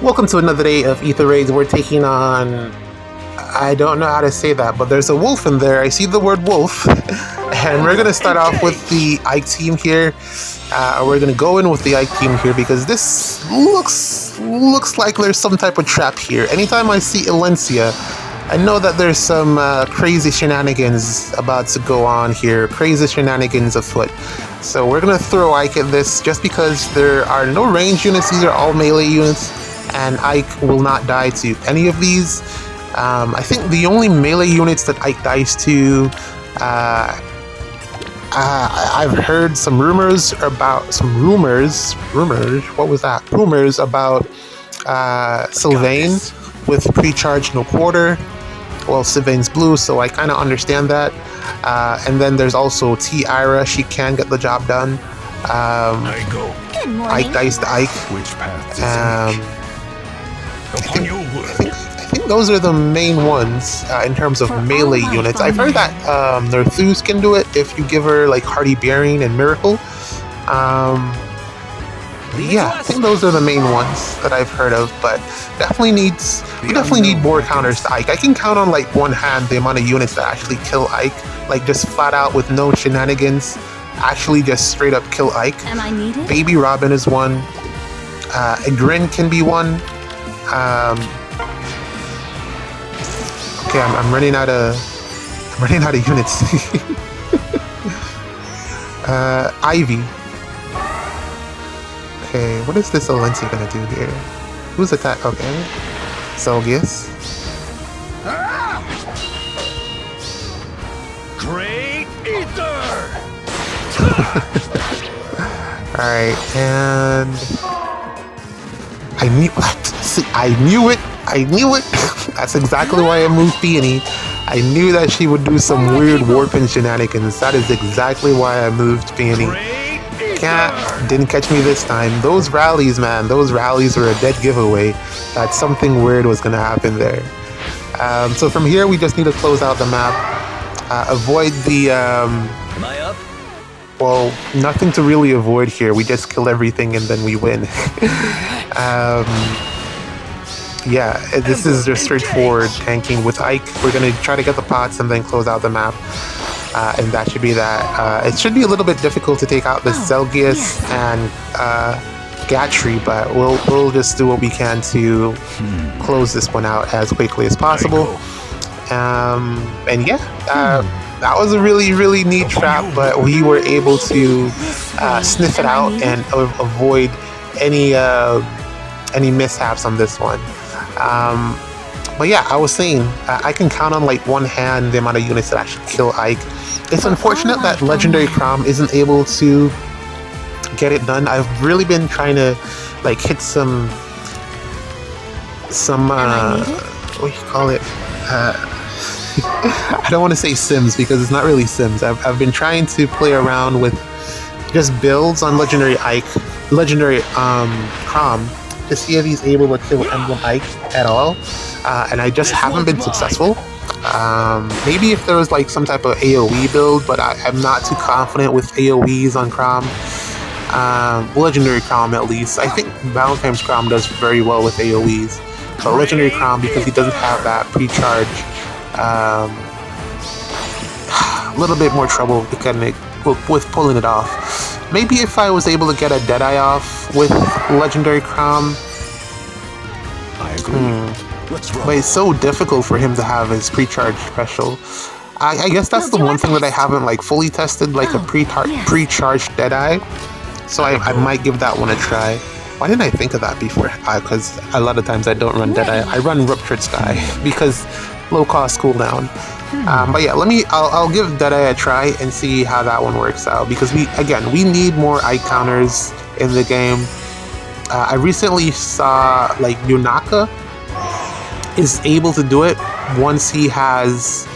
Welcome to another day of Ether Raids. We're taking on... I don't know how to say that, but there's a wolf in there. I see the word wolf. And we're going to start off with the Ike team here. We're going to go in with the Ike team here because this looks like there's some type of trap here. Anytime I see Elencia, I know that there's some crazy shenanigans about to go on here. Crazy shenanigans afoot. So we're going to throw Ike at this just because there are no range units. These are all melee units. And Ike will not die to any of these. I think the only melee units that Ike dies to, I've heard some rumors about Sylvain with pre-charge no quarter. Well, Sylvain's blue, so I kind of understand that. And then there's also T-Ira. She can get the job done. Good morning. Ike dies to Ike. Which path is I think those are the main ones in terms of melee units. I've heard that Nerthus can do it if you give her like Hardy Bearing and Miracle. Yeah, I think those are the main ones that I've heard of, but we definitely need more counters to Ike. I can count on like one hand the amount of units that actually kill Ike, like just flat out with no shenanigans, actually just straight up kill Ike. Am I needed? Baby Robin is one. Grin can be one. Okay, I'm running out of units. Ivy. Okay, what is this Elencia gonna do here? Who's attack? Okay, Selgius. Great Ether. All right, and I knew it. That's exactly why I moved Peony. I knew that she would do some weird warping shenanigans. That is exactly why I moved Peony. Cat didn't catch me this time. Those rallies, man, those rallies were a dead giveaway that something weird was gonna happen there. So from here, we just need to close out the map. Avoid the... Am I up? Well, nothing to really avoid here. We just kill everything and then we win. Yeah, this is just straightforward tanking with Ike. We're going to try to get the pots and then close out the map. And that should be that. It should be a little bit difficult to take out the Selgius and Gatry, but we'll just do what we can to close this one out as quickly as possible. And yeah, that was a really, really neat trap, but we were able to sniff it out and avoid any mishaps on this one. But yeah, I was saying, I can count on like one hand the amount of units that actually kill Ike. It's unfortunate that Legendary Crom isn't able to get it done. I've really been trying to like hit some what do you call it? I don't want to say Sims because it's not really Sims. I've been trying to play around with just builds on Legendary Crom to see if he's able to kill Emblem Ike at all, and I just haven't been successful. Maybe if there was like some type of AoE build, but I'm not too confident with AoEs on Crom. Legendary Crom at least. I think Valentine's Crom does very well with AoEs, but Legendary Crom, because he doesn't have that pre-charge, a little bit more trouble with pulling it off. Maybe if I was able to get a Deadeye off with Legendary Crom. I agree. But it's so difficult for him to have his pre-charge special. I guess that's the one thing that I haven't like fully tested, like a pre-charged Deadeye. So I might give that one a try. Why didn't I think of that before? Because a lot of times I don't run Deadeye. I run Ruptured Sky because low cost cooldown. But yeah, I'll give Deadeye a try and see how that one works out, because we need more Ike counters in the game. I recently saw like Yunaka is able to do it once he has,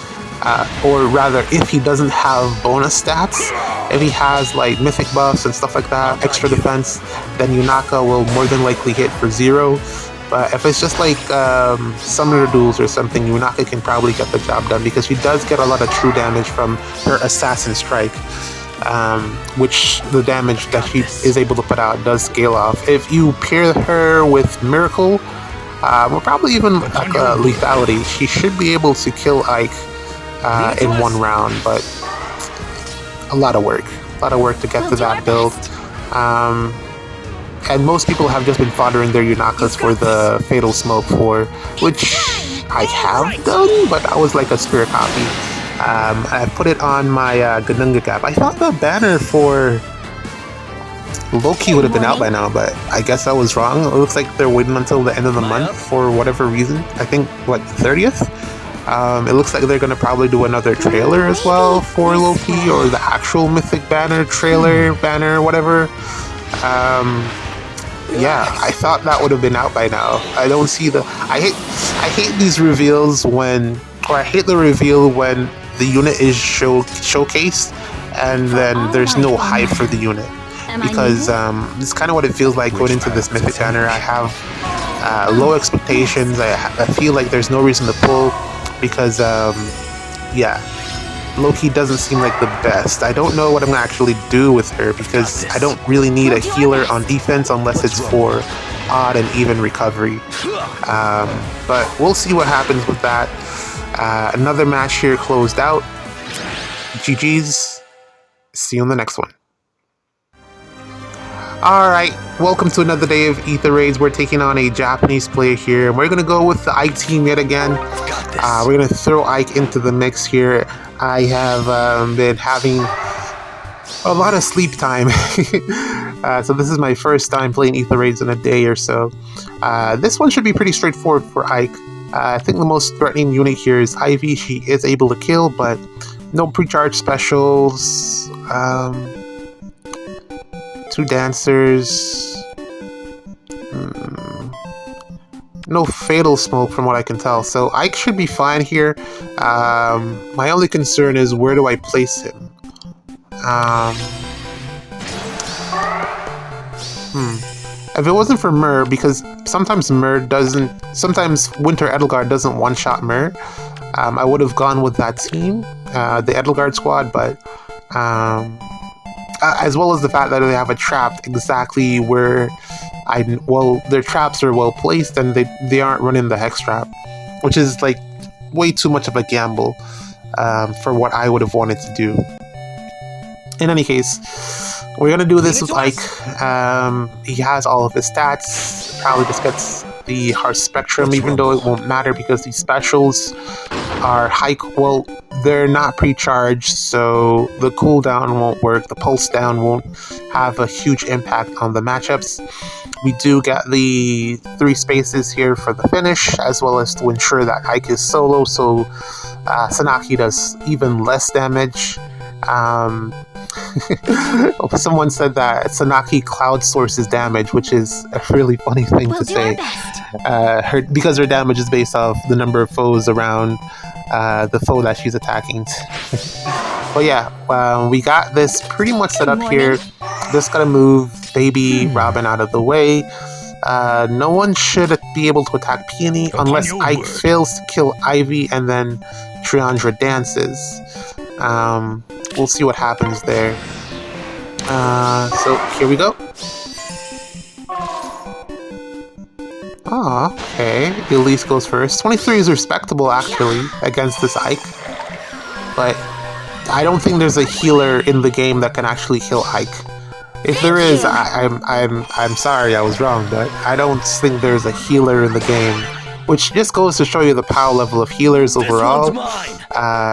or rather if he doesn't have bonus stats. If he has like mythic buffs and stuff like that, extra defense, then Yunaka will more than likely hit for 0. But if it's just like Summoner Duels or something, Yunaka can probably get the job done because she does get a lot of true damage from her Assassin Strike. which the damage that she is able to put out does scale off. If you pair her with Miracle, or probably even Lethality, she should be able to kill Ike in one round, but a lot of work to get to that build. And most people have just been foddering their Yunakas for the Fatal Smoke 4, which I have done, but that was like a spare copy. I put it on my Ganunga Gap. I thought the banner for Loki would have been out by now, but I guess I was wrong. It looks like they're waiting until the end of the month for whatever reason. I think, what, the 30th? It looks like they're going to probably do another trailer as well for Loki, or the actual Mythic banner, trailer, banner, whatever. Yeah, I thought that would have been out by now. I don't see the... I hate these reveals when... Or I hate the reveal when the unit is showcased and then there's no hype for the unit. Because it's kind of what it feels like going into this Mythic banner. I have low expectations. I feel like there's no reason to pull because, yeah, Loki doesn't seem like the best. I don't know what I'm going to actually do with her because I don't really need a healer on defense unless it's for odd and even recovery. But we'll see what happens with that. Another match here closed out. GG's. See you on the next one. Alright, welcome to another day of Ather Raids. We're taking on a Japanese player here, and we're going to go with the Ike team yet again. We're going to throw Ike into the mix here. I have been having a lot of sleep time, so this is my first time playing Ather Raids in a day or so. This one should be pretty straightforward for Ike. I think the most threatening unit here is Ivy. She is able to kill, but no pre-charge specials. 2 dancers. No fatal smoke from what I can tell, so Ike should be fine here. My only concern is where do I place him? If it wasn't for Myr, because sometimes Winter Edelgard doesn't one-shot Myr, I would have gone with that team, the Edelgard squad, but as well as the fact that they have a trap exactly where their traps are well placed and they aren't running the hex trap, which is like way too much of a gamble for what I would have wanted to do. In any case, we're gonna do this with Ike. He has all of his stats. Probably just gets the Heart Spectrum, even though it won't matter because these specials are well, they're not pre-charged, so the cooldown won't work. The pulse down won't have a huge impact on the matchups. We do get the 3 spaces here for the finish, as well as to ensure that Ike is solo, so Sanaki does even less damage. Someone said that Sanaki cloud sources damage, which is a really funny thing to say. Because her damage is based off the number of foes around the foe that she's attacking. But yeah, we got this pretty much set up here. Just gotta move baby Robin out of the way. No one should be able to attack Peony unless Ike fails to kill Ivy and then Triandra dances. We'll see what happens there. So here we go. Oh, okay. Elise goes first. 23 is respectable actually against this Ike, but I don't think there's a healer in the game that can actually heal Ike. If there is, I'm sorry, I was wrong, but I don't think there's a healer in the game, which just goes to show you the power level of healers overall.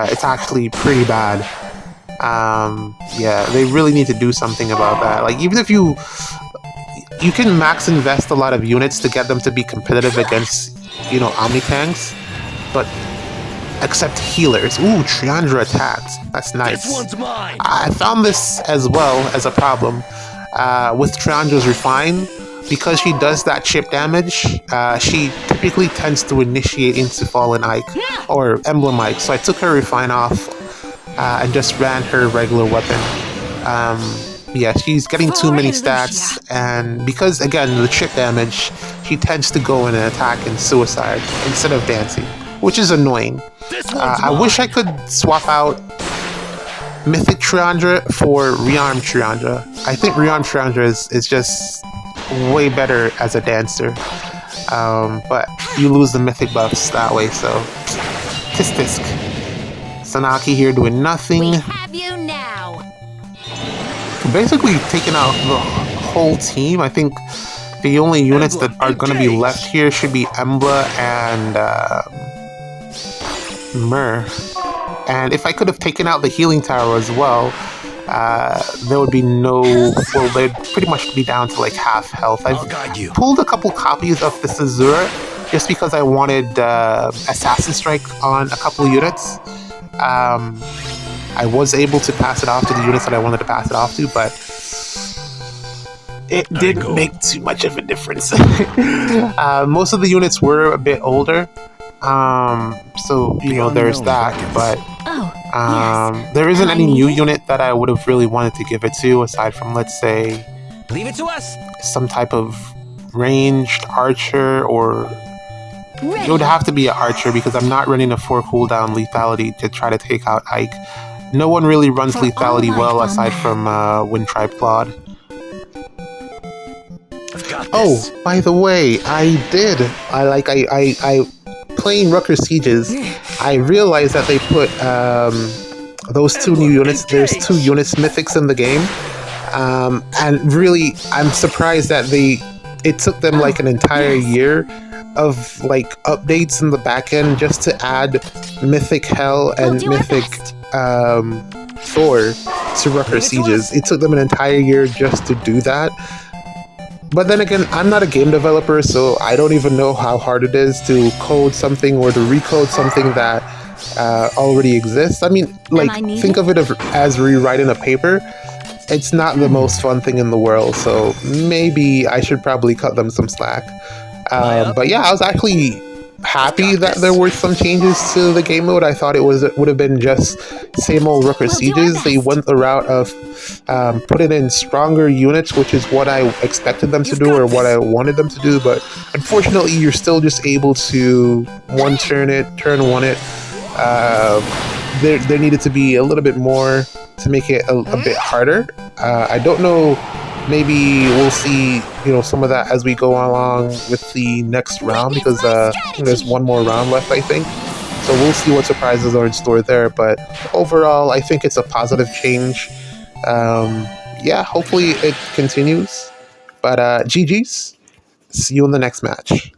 It's actually pretty bad. Yeah, they really need to do something about that. Like, even if you can max invest a lot of units to get them to be competitive against, you know, Omni tanks, but except healers. Ooh, Triandra attacks. That's nice. This one's mine. I found this as well as a problem with Triandra's Refine. Because she does that chip damage, she typically tends to initiate into Fallen Ike or Emblem Ike. So I took her Refine off and just ran her regular weapon. Yeah, she's getting too many stats, and because, again, the chip damage, she tends to go in and attack and suicide instead of dancing, which is annoying. I wish I could swap out Mythic Triandra for Rearm Triandra. I think Rearm Triandra is just way better as a dancer. But you lose the Mythic buffs that way, so tisk tisk. Sanaki here doing nothing. We have you now. Basically taking out the whole team. I think the only units that are going to be left here should be Embla and Myr. And if I could have taken out the healing tower as well, there would be no... Well, they'd pretty much be down to like half health. I've pulled a couple copies of the Azura just because I wanted Assassin Strike on a couple units. I was able to pass it off to the units that I wanted to pass it off to, but it didn't make too much of a difference. Most of the units were a bit older, so you know there's that. But there isn't any new unit that I would have really wanted to give it to, aside from, let's say, Leave it to us. some type of ranged archer, or it would have to be an archer because I'm not running a 4 cooldown lethality to try to take out Ike. No one really runs lethality well aside from Wind Tribe Claude. Oh, by the way, I playing Rooker Sieges, I realized that they put those 2 new units. There's 2 units mythics in the game, and really, I'm surprised that it took them like an entire year of like updates in the back end just to add Mythic Hell and Mythic Thor to Rooker Sieges. It took them an entire year just to do that. But then again, I'm not a game developer, so I don't even know how hard it is to code something or to recode something that already exists. I mean, like, think of it as rewriting a paper. It's not the most fun thing in the world, so maybe I should probably cut them some slack. But yeah, I was actually happy that there were some changes to the game mode. I thought it would have been just same old Rooker Sieges. They went the route of putting in stronger units, which is what I expected them to do or what I wanted them to do. But unfortunately, you're still just able to turn one it. There needed to be a little bit more to make it a bit harder. I don't know. Maybe we'll see, some of that as we go along with the next round, because there's one more round left, I think. So we'll see what surprises are in store there. But overall, I think it's a positive change. Yeah, hopefully it continues. But GG's. See you in the next match.